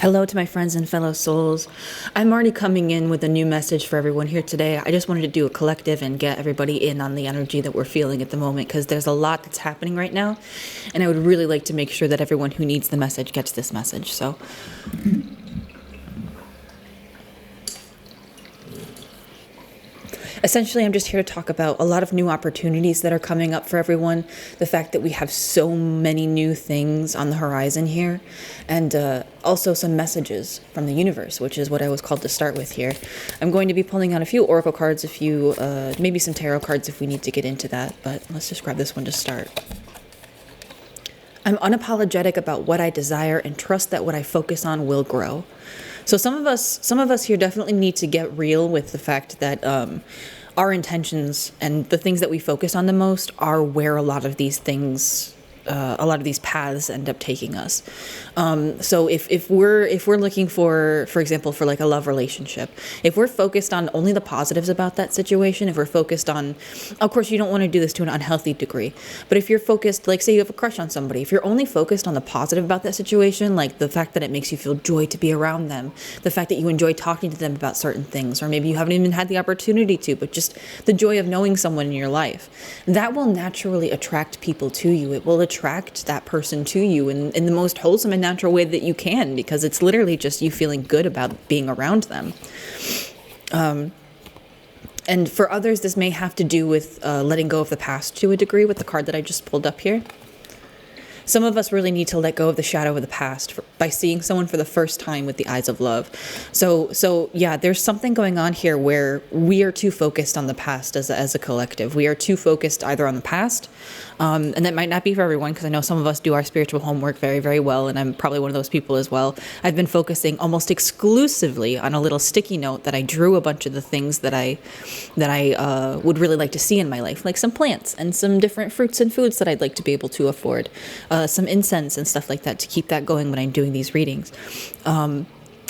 Hello to my friends and fellow souls. I'm already coming in with a new message for everyone here today. I just wanted to do a collective and get everybody in on the energy that we're feeling at the moment because there's a lot that's happening right now, and I would really like to make sure that everyone who needs the message gets this message. So essentially, I'm just here to talk about a lot of new opportunities that are coming up for everyone, the fact that we have so many new things on the horizon here, and also some messages from the universe, which is what I was called to start with here. I'm going to be pulling out a few oracle cards, maybe some tarot cards if we need to get into that, but let's just grab this one to start. I'm unapologetic about what I desire and trust that what I focus on will grow. So some of us here definitely need to get real with the fact that our intentions and the things that we focus on the most are where a lot of these things, a lot of these paths end up taking us. So if we're looking for example, for like a love relationship, if we're focused on only the positives about that situation, if we're focused on, of course, you don't want to do this to an unhealthy degree, but if you're focused, like say you have a crush on somebody, if you're only focused on the positive about that situation, like the fact that it makes you feel joy to be around them, the fact that you enjoy talking to them about certain things, or maybe you haven't even had the opportunity to, but just the joy of knowing someone in your life, that will naturally attract people to you. It will attract that person to you in the most wholesome and natural way that you can, because it's literally just you feeling good about being around them. And for others, this may have to do with letting go of the past to a degree with the card that I just pulled up here. Some of us really need to let go of the shadow of the past by seeing someone for the first time with the eyes of love. So yeah, there's something going on here where we are too focused on the past as a collective. We are too focused either on the past, and that might not be for everyone, because I know some of us do our spiritual homework very, very well, and I'm probably one of those people as well. I've been focusing almost exclusively on a little sticky note that I drew a bunch of the things that I would really like to see in my life, like some plants and some different fruits and foods that I'd like to be able to afford. Some incense and stuff like that to keep that going when I'm doing these readings.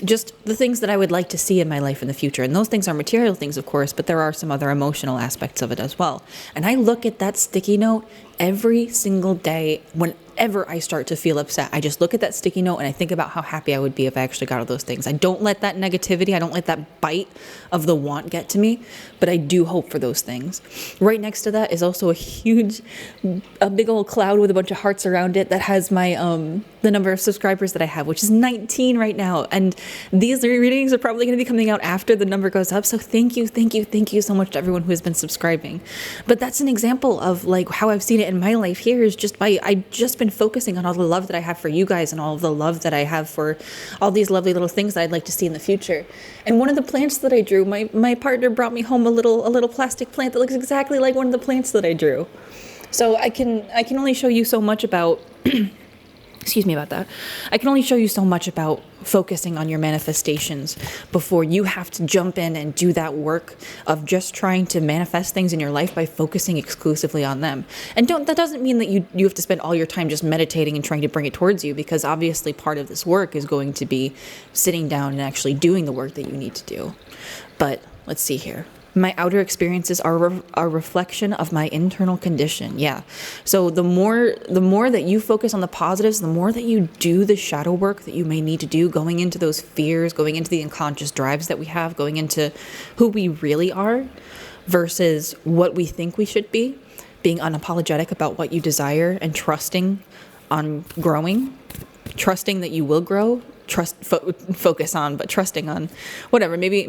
Just the things that I would like to see in my life in the future. And those things are material things, of course, but there are some other emotional aspects of it as well. And I look at that sticky note every single day. Whenever I start to feel upset, I just look at that sticky note and I think about how happy I would be if I actually got all those things. I don't let that negativity, I don't let that bite of the want get to me, but I do hope for those things. Right next to that is also a big old cloud with a bunch of hearts around it that has my the number of subscribers that I have, which is 19 right now. And these readings are probably going to be coming out after the number goes up. So thank you so much to everyone who has been subscribing. But that's an example of like how I've seen it in my life here is just I've just been focusing on all the love that I have for you guys and all of the love that I have for all these lovely little things that I'd like to see in the future. And one of the plants that I drew, my partner brought me home a little plastic plant that looks exactly like one of the plants that I drew. So I can only show you so much about excuse me about that. I can only show you so much about focusing on your manifestations before you have to jump in and do that work of just trying to manifest things in your life by focusing exclusively on them. And that doesn't mean that you have to spend all your time just meditating and trying to bring it towards you, because obviously part of this work is going to be sitting down and actually doing the work that you need to do. But let's see here. My outer experiences are a reflection of my internal condition. Yeah. So the more that you focus on the positives, the more that you do the shadow work that you may need to do, going into those fears, going into the unconscious drives that we have, going into who we really are versus what we think we should be, being unapologetic about what you desire and trusting on growing, trusting that you will grow. Focus on, but trusting on whatever. Maybe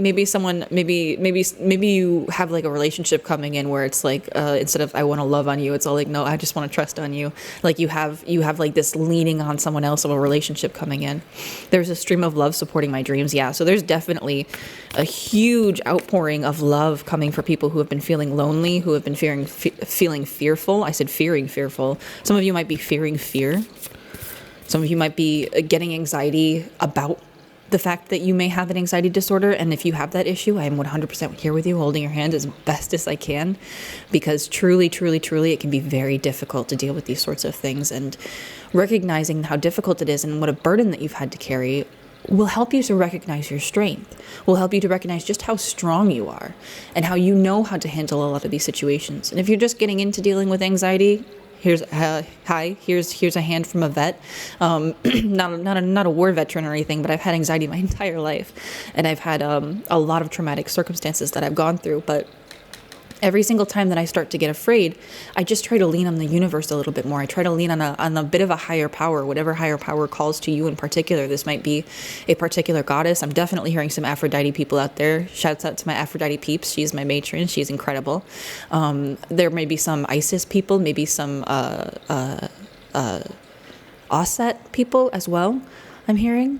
you have like a relationship coming in where it's like instead of I want to love on you, it's all like no, I just want to trust on you. Like you have like this leaning on someone else of a relationship coming in. There's a stream of love supporting my dreams. Yeah, so there's definitely a huge outpouring of love coming for people who have been feeling lonely, who have been feeling fearful. I said fearing fearful. Some of you might be fearing fear. Some of you might be getting anxiety about the fact that you may have an anxiety disorder. And if you have that issue, I am 100% here with you, holding your hand as best as I can, because truly, it can be very difficult to deal with these sorts of things. And recognizing how difficult it is and what a burden that you've had to carry will help you to recognize your strength, will help you to recognize just how strong you are and how you know how to handle a lot of these situations. And if you're just getting into dealing with anxiety, Here's hi. Here's a hand from a vet. Not a war veteran or anything, but I've had anxiety my entire life, and I've had a lot of traumatic circumstances that I've gone through. But every single time that I start to get afraid, I just try to lean on the universe a little bit more. I try to lean on a bit of a higher power, whatever higher power calls to you in particular. This might be a particular goddess. I'm definitely hearing some Aphrodite people out there. Shouts out to my Aphrodite peeps. She's my matron. She's incredible. There may be some Isis people, maybe some Osset people as well, I'm hearing.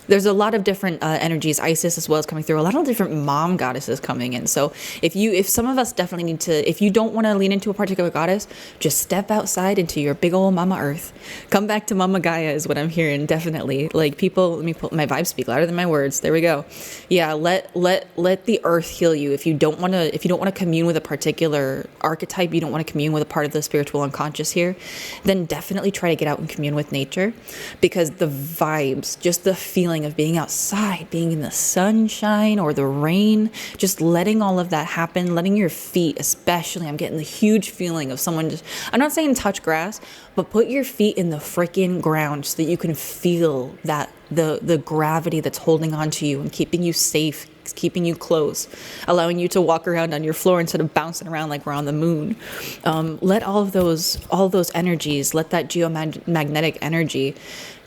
There's a lot of different energies, Isis as well as coming through, a lot of different mom goddesses coming in. So if some of us definitely need to, if you don't want to lean into a particular goddess, just step outside into your big old Mama Earth. Come back to Mama Gaia is what I'm hearing, definitely. Like people, let me put my vibes speak louder than my words. There we go. Yeah, let the earth heal you. If you don't want to commune with a particular archetype, you don't want to commune with a part of the spiritual unconscious here, then definitely try to get out and commune with nature, because the vibes, just the feeling of being outside, being in the sunshine or the rain, just letting all of that happen, letting your feet, especially, I'm getting the huge feeling of someone just, I'm not saying touch grass, but put your feet in the freaking ground so that you can feel that the gravity that's holding on to you and keeping you safe, keeping you close, allowing you to walk around on your floor instead of bouncing around like we're on the moon. Let all of those energies, let that geomagnetic energy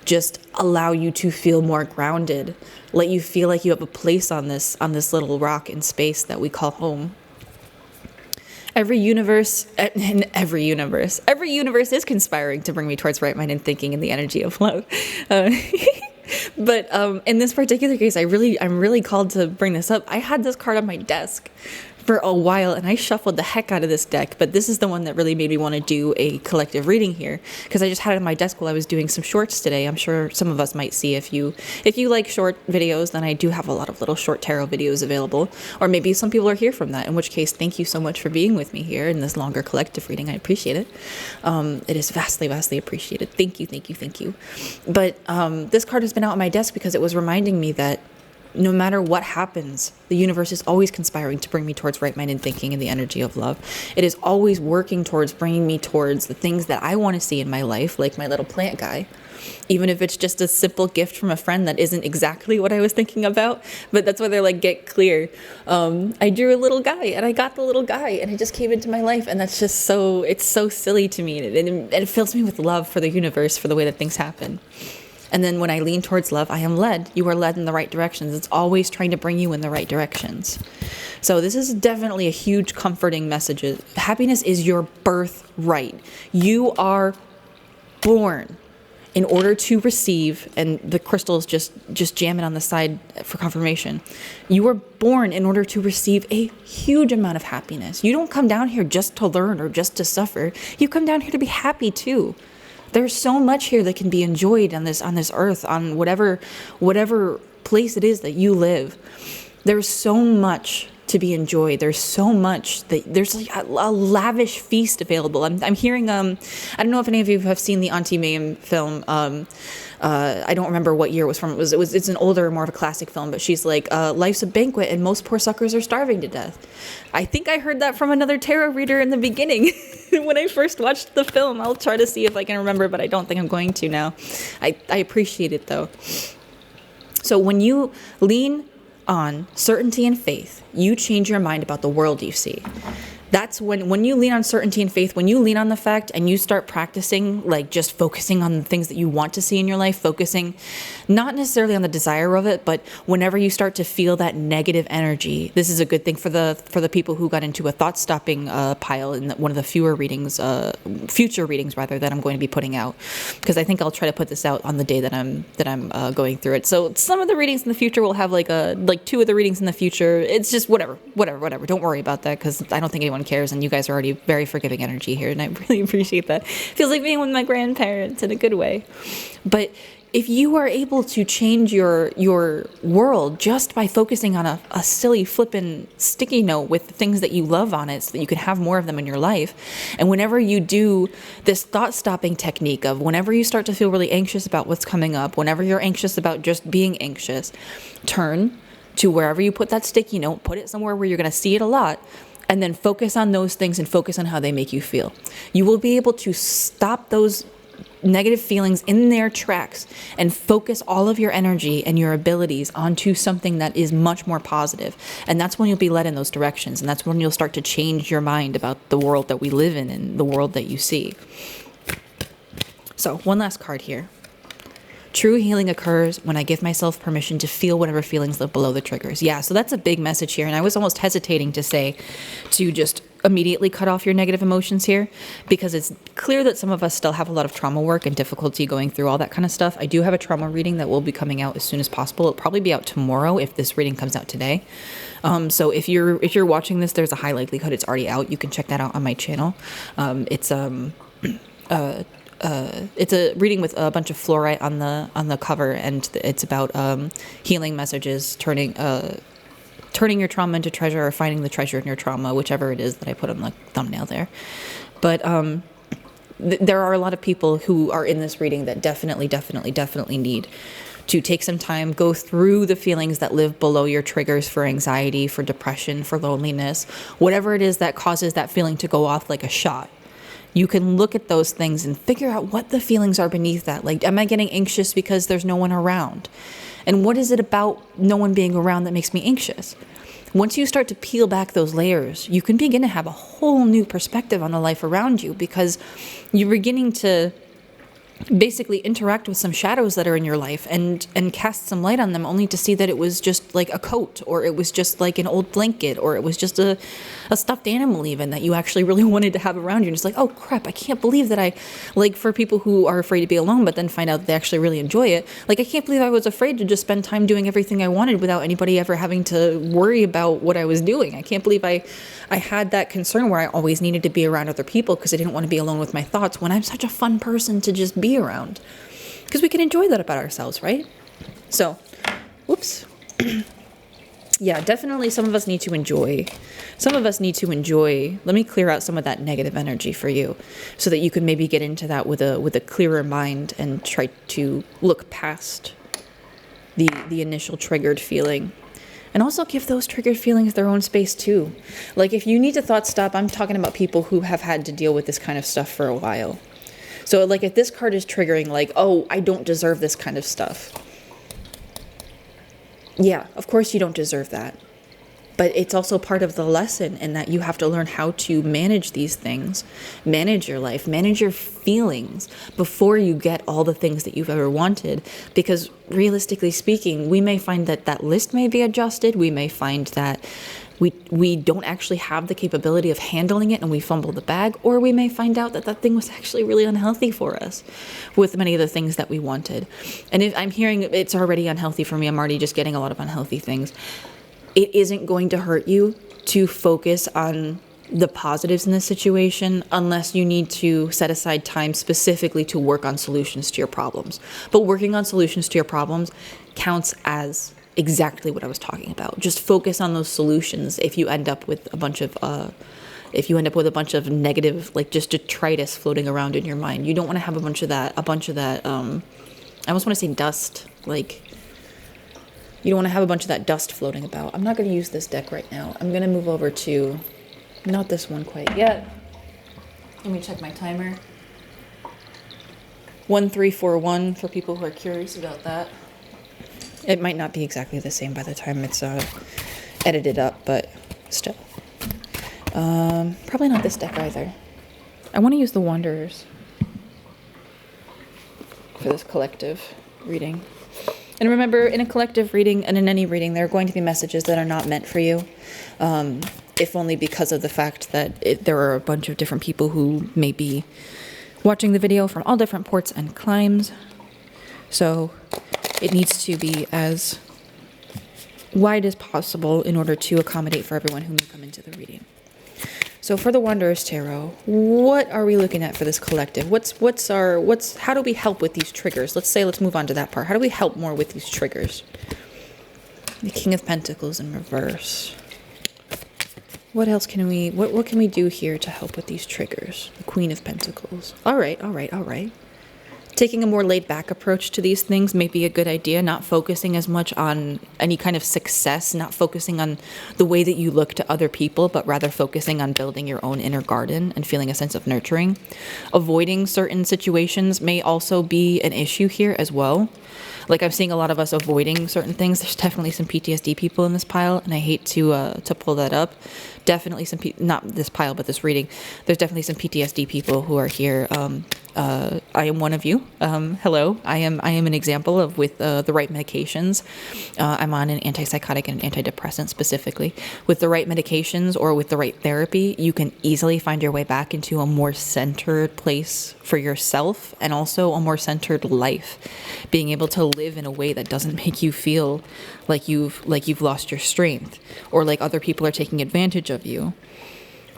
just allow you to feel more grounded, let you feel like you have a place on this little rock in space that we call home. Every universe is conspiring to bring me towards right mind and thinking and the energy of love. But in this particular case, I'm really called to bring this up. I had this card on my desk for a while, and I shuffled the heck out of this deck, but this is the one that really made me want to do a collective reading here, because I just had it on my desk while I was doing some shorts today. I'm sure some of us might see, if you like short videos, then I do have a lot of little short tarot videos available, or maybe some people are here from that, in which case, thank you so much for being with me here in this longer collective reading. I appreciate it. It is vastly, vastly appreciated. Thank you. But this card has been out on my desk because it was reminding me that no matter what happens, the universe is always conspiring to bring me towards right-minded thinking and the energy of love. It is always working towards bringing me towards the things that I want to see in my life, like my little plant guy. Even if it's just a simple gift from a friend that isn't exactly what I was thinking about, but that's why they're like, get clear. I drew a little guy, and I got the little guy, and it just came into my life, and that's just it's so silly to me, and it fills me with love for the universe, for the way that things happen. And then when I lean towards love, I am led. You are led in the right directions. It's always trying to bring you in the right directions. So this is definitely a huge comforting message. Happiness is your birthright. You are born in order to receive, and the crystals just jam it on the side for confirmation. You were born in order to receive a huge amount of happiness. You don't come down here just to learn or just to suffer. You come down here to be happy too. There's so much here that can be enjoyed on this earth, on whatever place it is that you live. There's so much to be enjoyed. There's so much there's like a lavish feast available. I'm hearing I don't know if any of you have seen the Auntie Mayhem film. I don't remember what year it was from. It's an older, more of a classic film, but she's like, life's a banquet and most poor suckers are starving to death. I think I heard that from another tarot reader in the beginning when I first watched the film. I'll try to see if I can remember, but I don't think I'm going to now. I appreciate it though. So when you lean on certainty and faith, you change your mind about the world you see. That's when you lean on certainty and faith, when you lean on the fact and you start practicing, like just focusing on the things that you want to see in your life, focusing not necessarily on the desire of it, but whenever you start to feel that negative energy, this is a good thing for the people who got into a thought stopping pile in one of the future readings that I'm going to be putting out, because I think I'll try to put this out on the day that I'm going through it. So some of the readings in the future will have like two of the readings in the future. It's just whatever. Don't worry about that, because I don't think anyone cares, and you guys are already very forgiving energy here, and I really appreciate that. Feels like being with my grandparents in a good way. But if you are able to change your world just by focusing on a silly flippin' sticky note with the things that you love on it, so that you can have more of them in your life, and whenever you do this thought-stopping technique of whenever you start to feel really anxious about what's coming up, whenever you're anxious about just being anxious, turn to wherever you put that sticky note, put it somewhere where you're going to see it a lot, And then focus on those things and focus on how they make you feel. You will be able to stop those negative feelings in their tracks and focus all of your energy and your abilities onto something that is much more positive. And that's when you'll be led in those directions. And that's when you'll start to change your mind about the world that we live in and the world that you see. So one last card here. True healing occurs when I give myself permission to feel whatever feelings live below the triggers. Yeah, so that's a big message here. And I was almost hesitating to say to just immediately cut off your negative emotions here, because it's clear that some of us still have a lot of trauma work and difficulty going through all that kind of stuff. I do have a trauma reading that will be coming out as soon as possible. It'll probably be out tomorrow if this reading comes out today. So if you're watching this, there's a high likelihood it's already out. You can check that out on my channel. It's a reading with a bunch of fluorite on the cover, and it's about healing messages, turning your trauma into treasure, or finding the treasure in your trauma, whichever it is that I put on the thumbnail there. But there are a lot of people who are in this reading that definitely need to take some time, go through the feelings that live below your triggers for anxiety, for depression, for loneliness, whatever it is that causes that feeling to go off like a shot. You can look at those things and figure out what the feelings are beneath that. Like, am I getting anxious because there's no one around? And what is it about no one being around that makes me anxious? Once you start to peel back those layers, you can begin to have a whole new perspective on the life around you, because you're beginning to basically interact with some shadows that are in your life and cast some light on them, only to see that it was just like a coat, or it was just like an old blanket, or it was just a stuffed animal even that you actually really wanted to have around you. And it's like, oh crap, I can't believe that for people who are afraid to be alone but then find out that they actually really enjoy it, like I can't believe I was afraid to just spend time doing everything I wanted without anybody ever having to worry about what I was doing. I can't believe I had that concern where I always needed to be around other people because I didn't want to be alone with my thoughts, when I'm such a fun person to just be around, because we can enjoy that about ourselves, right? So, whoops. Yeah, definitely some of us need to enjoy. Let me clear out some of that negative energy for you so that you can maybe get into that with a clearer mind and try to look past the initial triggered feeling. And also give those triggered feelings their own space too. Like if you need to thought stop, I'm talking about people who have had to deal with this kind of stuff for a while. So like if this card is triggering like, oh, I don't deserve this kind of stuff. Yeah, of course you don't deserve that. But it's also part of the lesson in that you have to learn how to manage these things, manage your life, manage your feelings before you get all the things that you've ever wanted. Because realistically speaking, we may find that that list may be adjusted. We may find that we don't actually have the capability of handling it and we fumble the bag, or we may find out that that thing was actually really unhealthy for us with many of the things that we wanted. And if I'm hearing it's already unhealthy for me, I'm already just getting a lot of unhealthy things. It isn't going to hurt you to focus on the positives in this situation unless you need to set aside time specifically to work on solutions to your problems. But working on solutions to your problems counts as exactly what I was talking about. Just focus on those solutions if you end up with a bunch of negative, like just detritus floating around in your mind. You don't want to have a bunch of that, I almost want to say dust, like you don't want to have a bunch of that dust floating about. I'm not going to use this deck right now. I'm going to move over to, not this one quite yet. Let me check my timer. 1341 for people who are curious about that. It might not be exactly the same by the time it's edited up, but still. Probably not this deck either. I want to use the Wanderers for this collective reading. And remember, in a collective reading and in any reading, there are going to be messages that are not meant for you, if only because of the fact that there are a bunch of different people who may be watching the video from all different ports and climes. So it needs to be as wide as possible in order to accommodate for everyone who may come into the reading. So for the Wanderers Tarot, what are we looking at for this collective? How do we help with these triggers? Let's move on to that part. How do we help more with these triggers? The King of Pentacles in reverse. What else can what can we do here to help with these triggers? The Queen of Pentacles. All right. Taking a more laid-back approach to these things may be a good idea, not focusing as much on any kind of success, not focusing on the way that you look to other people, but rather focusing on building your own inner garden and feeling a sense of nurturing. Avoiding certain situations may also be an issue here as well. Like, I'm seeing a lot of us avoiding certain things. There's definitely some PTSD people in this pile, and I hate to pull that up. Definitely some, not this pile, but this reading. There's definitely some PTSD people who are here. I am one of you. Hello. I am an example of with the right medications. I'm on an antipsychotic and an antidepressant specifically. With the right medications or with the right therapy, you can easily find your way back into a more centered place for yourself and also a more centered life. Being able to live in a way that doesn't make you feel like you've lost your strength or like other people are taking advantage of you.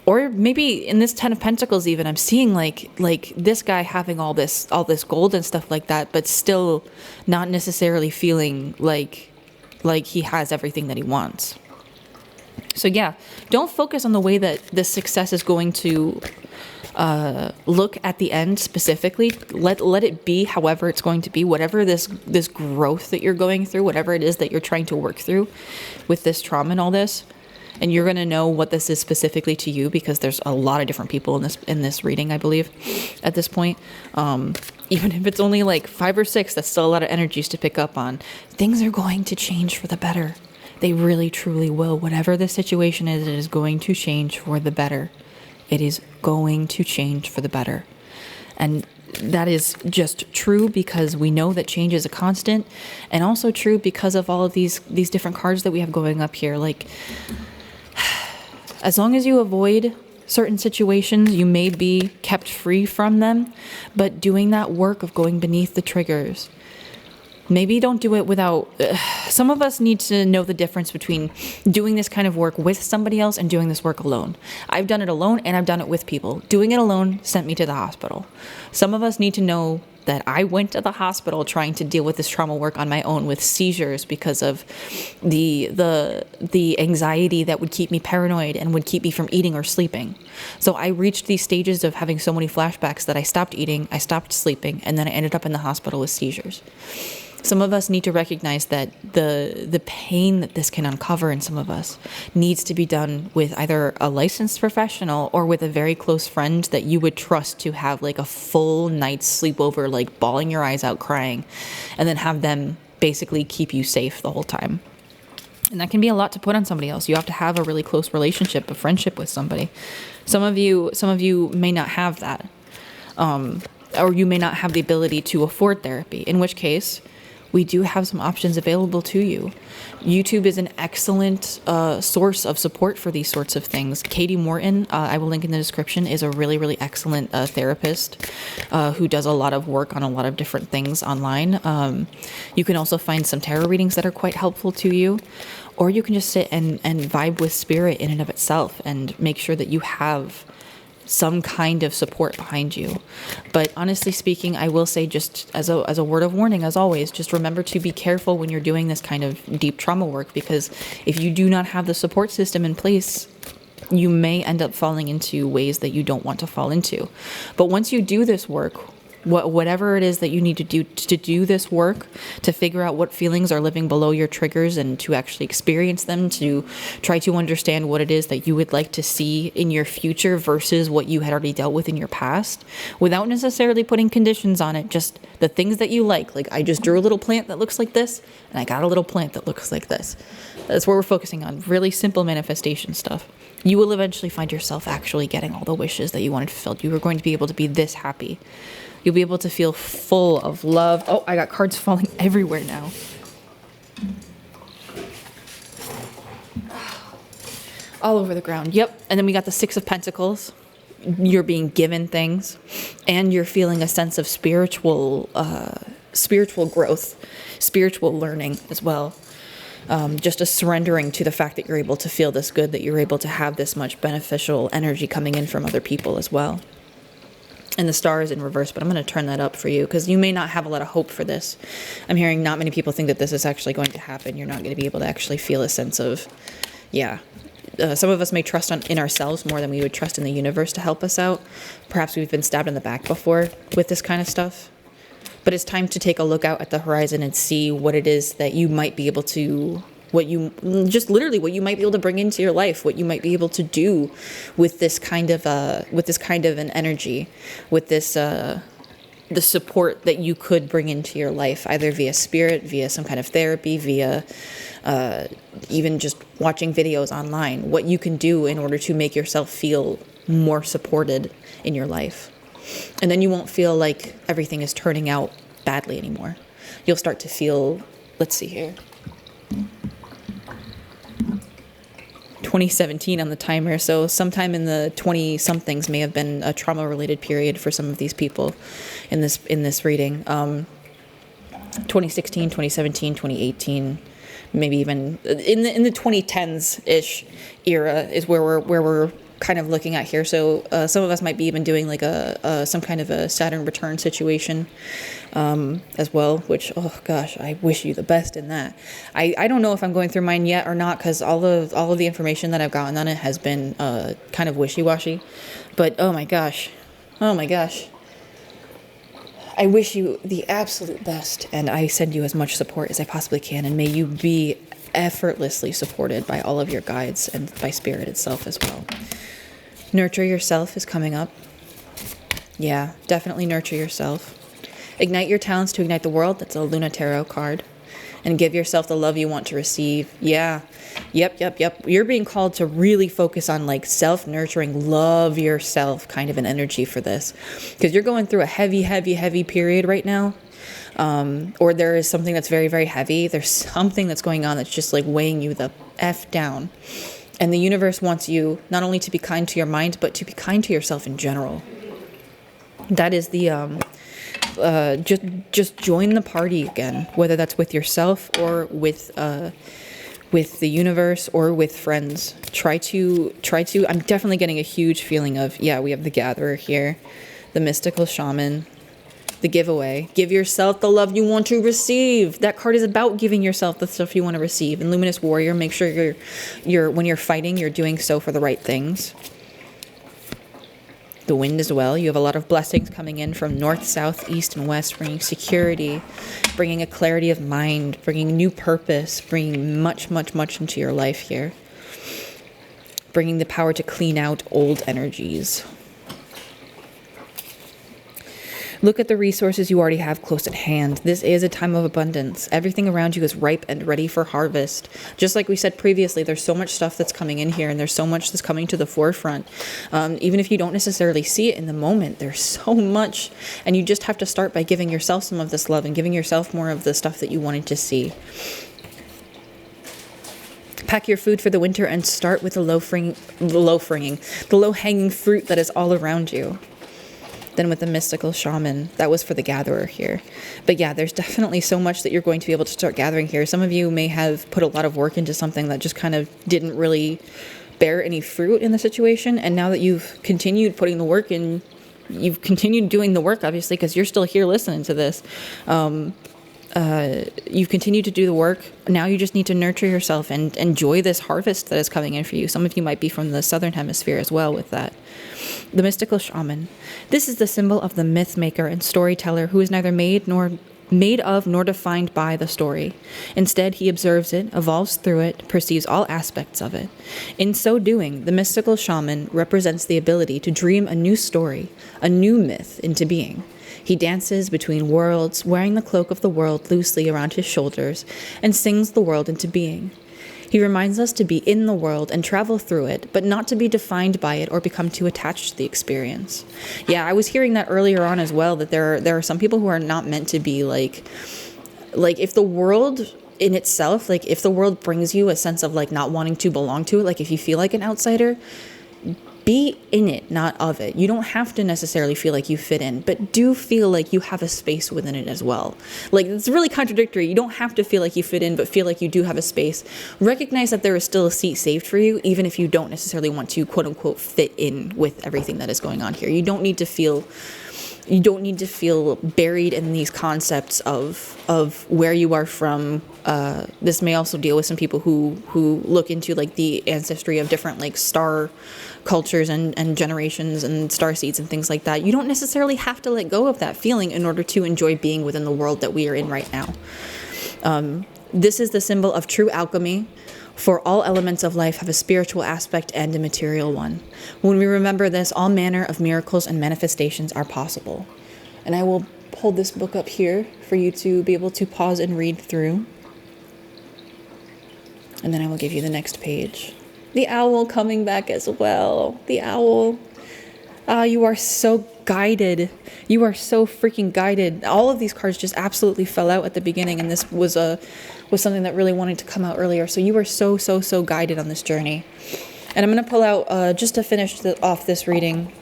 Or maybe in this 10 of Pentacles even, I'm seeing like this guy having all this gold and stuff like that, but still not necessarily feeling like he has everything that he wants. So yeah, don't focus on the way that this success is going to look at the end specifically. Let it be however it's going to be, whatever this growth that you're going through, whatever it is that you're trying to work through with this trauma and all this. And you're going to know what this is specifically to you because there's a lot of different people in this reading, I believe, at this point. Even if it's only like 5 or 6, that's still a lot of energies to pick up on. Things are going to change for the better. They really, truly will. Whatever the situation is, it is going to change for the better. It is going to change for the better. And that is just true because we know that change is a constant, and also true because of all of these different cards that we have going up here. Like, as long as you avoid certain situations, you may be kept free from them, but doing that work of going beneath the triggers, maybe don't do it without... some of us need to know the difference between doing this kind of work with somebody else and doing this work alone. I've done it alone and I've done it with people. Doing it alone sent me to the hospital. Some of us need to know that I went to the hospital trying to deal with this trauma work on my own with seizures because of the anxiety that would keep me paranoid and would keep me from eating or sleeping. So I reached these stages of having so many flashbacks that I stopped eating, I stopped sleeping, and then I ended up in the hospital with seizures. Some of us need to recognize that the pain that this can uncover in some of us needs to be done with either a licensed professional or with a very close friend that you would trust to have like a full night's sleepover, like bawling your eyes out crying, and then have them basically keep you safe the whole time. And that can be a lot to put on somebody else. You have to have a really close relationship, a friendship with somebody. Some of you may not have that. Or you may not have the ability to afford therapy, in which case we do have some options available to you. YouTube is an excellent source of support for these sorts of things. Katie Morton, I will link in the description, is a really, really excellent therapist who does a lot of work on a lot of different things online. You can also find some tarot readings that are quite helpful to you. Or you can just sit and vibe with spirit in and of itself and make sure that you have some kind of support behind you. But honestly speaking, I will say, just as a word of warning, as always, just remember to be careful when you're doing this kind of deep trauma work, because if you do not have the support system in place, you may end up falling into ways that you don't want to fall into. But once you do this work, whatever it is that you need to do this work, to figure out what feelings are living below your triggers and to actually experience them, to try to understand what it is that you would like to see in your future versus what you had already dealt with in your past, without necessarily putting conditions on it, just the things that you like. Like, I just drew a little plant that looks like this, and I got a little plant that looks like this. That's what we're focusing on, really simple manifestation stuff. You will eventually find yourself actually getting all the wishes that you wanted fulfilled. You are going to be able to be this happy. You'll be able to feel full of love. Oh, I got cards falling everywhere now. All over the ground. Yep. And then we got the 6 of Pentacles. You're being given things, and you're feeling a sense of spiritual growth, spiritual learning as well. Just a surrendering to the fact that you're able to feel this good, that you're able to have this much beneficial energy coming in from other people as well. And the star is in reverse, but I'm going to turn that up for you because you may not have a lot of hope for this. I'm hearing not many people think that this is actually going to happen. You're not going to be able to actually feel a sense of, some of us may trust in ourselves more than we would trust in the universe to help us out. Perhaps we've been stabbed in the back before with this kind of stuff. But it's time to take a look out at the horizon and see what it is that you might be able to, what you might be able to bring into your life, what you might be able to do with this kind of an energy, with this the support that you could bring into your life, either via spirit, via some kind of therapy, via even just watching videos online, what you can do in order to make yourself feel more supported in your life. And then you won't feel like everything is turning out badly anymore. You'll start to feel, let's see here, 2017 on the timer, so sometime in the 20-somethings may have been a trauma-related period for some of these people in this reading. 2016, 2017, 2018, maybe even in the 2010s-ish era is where we're kind of looking at here. So some of us might be even doing like some kind of a Saturn return situation as well, which, oh gosh, I wish you the best in that. I don't know if I'm going through mine yet or not, because all of the information that I've gotten on it has been kind of wishy-washy. But oh my gosh, I wish you the absolute best, and I send you as much support as I possibly can, and may you be effortlessly supported by all of your guides and by spirit itself as well. Nurture yourself is coming up. Yeah, definitely nurture yourself. Ignite your talents to ignite the world. That's a Luna Tarot card. And give yourself the love you want to receive. Yeah. Yep. You're being called to really focus on like self-nurturing, love yourself kind of an energy for this. Because you're going through a heavy period right now. Or there is something that's very, very heavy. There's something that's going on that's just like weighing you the F down. And the universe wants you not only to be kind to your mind, but to be kind to yourself in general. That is the, just join the party again, whether that's with yourself or with the universe or with friends. Try to, I'm definitely getting a huge feeling of, yeah, we have the Gatherer here, the Mystical Shaman, the Giveaway. Give yourself the love you want to receive. That card is about giving yourself the stuff you want to receive. And Luminous Warrior, make sure you're when you're fighting, you're doing so for the right things. The Wind as well. You have a lot of blessings coming in from north, south, east, and west, bringing security, bringing a clarity of mind, bringing new purpose, bringing much into your life here. Bringing the power to clean out old energies. Look at the resources you already have close at hand. This is a time of abundance. Everything around you is ripe and ready for harvest. Just like we said previously, there's so much stuff that's coming in here, and there's so much that's coming to the forefront. Even if you don't necessarily see it in the moment, there's so much. And you just have to start by giving yourself some of this love and giving yourself more of the stuff that you wanted to see. Pack your food for the winter and start with the low-hanging fruit that is all around you. Then with the Mystical Shaman, that was for the Gatherer here. But yeah, there's definitely so much that you're going to be able to start gathering here. Some of you may have put a lot of work into something that just kind of didn't really bear any fruit in the situation. And now that you've continued putting the work in, you've continued doing the work, obviously, because you're still here listening to this. You've continued to do the work. Now you just need to nurture yourself and enjoy this harvest that is coming in for you. Some of you might be from the Southern Hemisphere as well with that. The Mystical Shaman. This is the symbol of the myth maker and storyteller who is neither made of nor defined by the story. Instead, he observes it, evolves through it, perceives all aspects of it. In so doing, the Mystical Shaman represents the ability to dream a new story, a new myth into being. He dances between worlds, wearing the cloak of the world loosely around his shoulders, and sings the world into being. He reminds us to be in the world and travel through it, but not to be defined by it or become too attached to the experience. Yeah, I was hearing that earlier on as well, that there are some people who are not meant to be like if the world in itself, like if the world brings you a sense of like not wanting to belong to it, like if you feel like an outsider, be in it, not of it. You don't have to necessarily feel like you fit in, but do feel like you have a space within it as well. Like, it's really contradictory. You don't have to feel like you fit in, but feel like you do have a space. Recognize that there is still a seat saved for you, even if you don't necessarily want to, quote unquote, fit in with everything that is going on here. You don't need to feel You don't need to feel buried in these concepts of where you are from. This may also deal with some people who look into like the ancestry of different like star cultures and generations and star seeds and things like that. You don't necessarily have to let go of that feeling in order to enjoy being within the world that we are in right now. This is the symbol of true alchemy. For all elements of life have a spiritual aspect and a material one. When we remember this, all manner of miracles and manifestations are possible. And I will hold this book up here for you to be able to pause and read through. And then I will give you the next page. The owl coming back as well. The owl. You are so guided. You are so freaking guided. All of these cards just absolutely fell out at the beginning, and this was something that really wanted to come out earlier. So you are so guided on this journey. And I'm going to pull out, just to finish off this reading,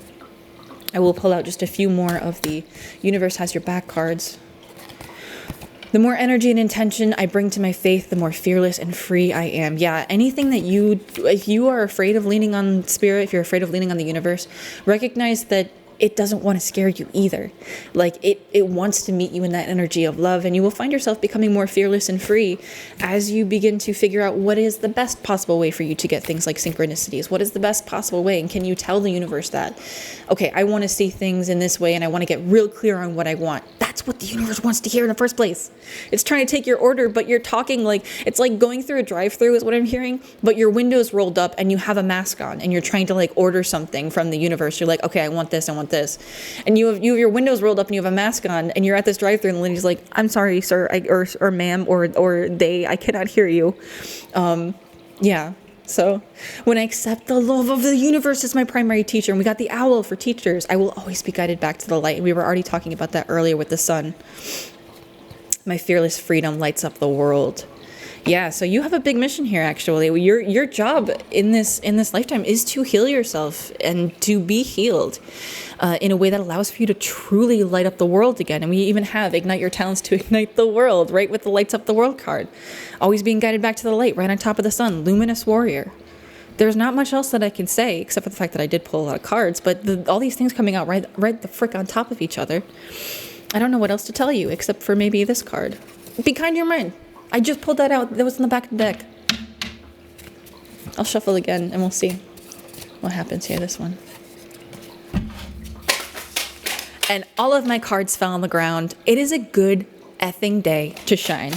I will pull out just a few more of the Universe Has Your Back cards. The more energy and intention I bring to my faith, the more fearless and free I am. Yeah, anything that if you are afraid of leaning on spirit, if you're afraid of leaning on the universe, recognize that it doesn't want to scare you either. Like it wants to meet you in that energy of love, and you will find yourself becoming more fearless and free as you begin to figure out what is the best possible way for you to get things like synchronicities. What is the best possible way? And can you tell the universe that, okay, I want to see things in this way and I want to get real clear on what I want. That's what the universe wants to hear in the first place. It's trying to take your order, but you're talking like, it's like going through a drive-through is what I'm hearing, but your window's rolled up and you have a mask on and you're trying to like order something from the universe. You're like, okay, I want this, I want this. And you have your windows rolled up and you have a mask on and you're at this drive-thru and the lady's like, I'm sorry, sir, or ma'am, or they, I cannot hear you. Yeah. So when I accept the love of the universe as my primary teacher, and we got the owl for teachers, I will always be guided back to the light. And we were already talking about that earlier with the sun. My fearless freedom lights up the world. Yeah, so you have a big mission here, actually. Your job in this lifetime is to heal yourself and to be healed in a way that allows for you to truly light up the world again. And we even have Ignite Your Talents to Ignite the World, right, with the Lights Up the World card. Always being guided back to the light, right on top of the sun. Luminous Warrior. There's not much else that I can say, except for the fact that I did pull a lot of cards, but all these things coming out right the frick on top of each other. I don't know what else to tell you, except for maybe this card. Be kind to your mind. I just pulled that out. That was in the back of the deck. I'll shuffle again and we'll see what happens here. This one. And all of my cards fell on the ground. It is a good effing day to shine.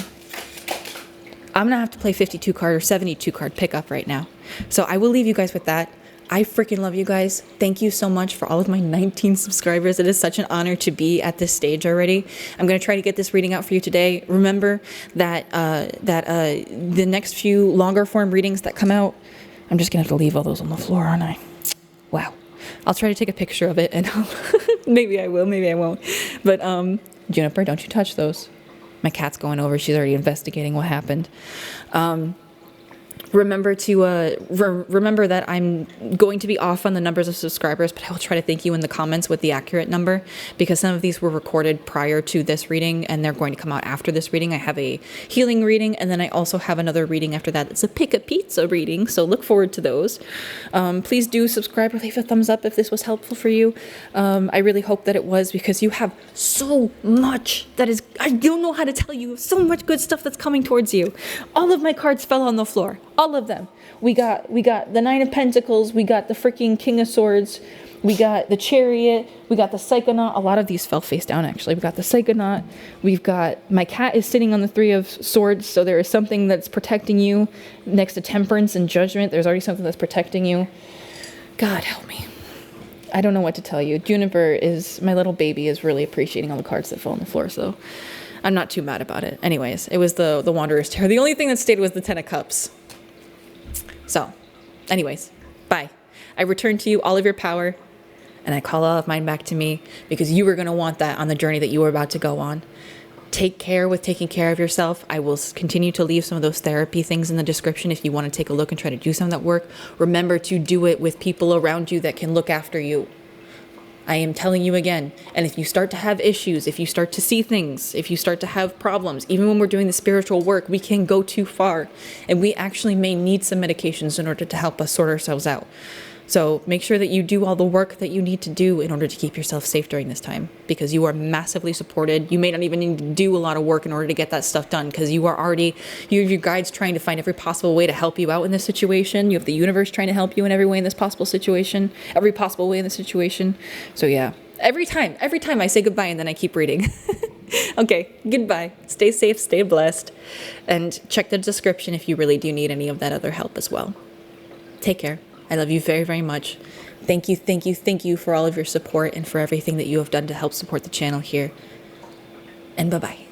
I'm going to have to play 52 card or 72 card pickup right now. So I will leave you guys with that. I freaking love you guys. Thank you so much for all of my 19 subscribers. It is such an honor to be at this stage already. I'm going to try to get this reading out for you today. Remember that the next few longer form readings that come out, I'm just going to have to leave all those on the floor, aren't I? Wow. I'll try to take a picture of it and maybe I will, maybe I won't. But Juniper, don't you touch those. My cat's going over. She's already investigating what happened. Remember to remember that I'm going to be off on the numbers of subscribers, but I will try to thank you in the comments with the accurate number, because some of these were recorded prior to this reading and they're going to come out after this reading. I have a healing reading, and then I also have another reading after that. It's a pick a pizza reading, so look forward to those. Please do subscribe or leave a thumbs up if this was helpful for you. I really hope that it was, because you have so much that is, I don't know how to tell you, so much good stuff that's coming towards you. All of my cards fell on the floor. All of them. We got the Nine of Pentacles. We got the freaking King of Swords. We got the Chariot. We got the Psychonaut. A lot of these fell face down, actually. We got the Psychonaut. We've got, my cat is sitting on the Three of Swords, so there is something that's protecting you next to Temperance and Judgment. There's already something that's protecting you. God help me. I don't know what to tell you. Juniper is, my little baby, is really appreciating all the cards that fell on the floor, so I'm not too mad about it. Anyways, it was the Wanderer's Tear. The only thing that stayed was the Ten of Cups. So, anyways, bye. I return to you all of your power, and I call all of mine back to me, because you are going to want that on the journey that you are about to go on. Take care with taking care of yourself. I will continue to leave some of those therapy things in the description if you want to take a look and try to do some of that work. Remember to do it with people around you that can look after you. I am telling you again, and if you start to have issues, if you start to see things, if you start to have problems, even when we're doing the spiritual work, we can go too far, and we actually may need some medications in order to help us sort ourselves out. So make sure that you do all the work that you need to do in order to keep yourself safe during this time, because you are massively supported. You may not even need to do a lot of work in order to get that stuff done, because you have your guides trying to find every possible way to help you out in this situation. You have the universe trying to help you in every way in this possible situation, every possible way in the situation. So yeah, every time I say goodbye and then I keep reading. Okay, goodbye. Stay safe, stay blessed, and check the description if you really do need any of that other help as well. Take care. I love you very, very much. Thank you for all of your support and for everything that you have done to help support the channel here. And bye-bye.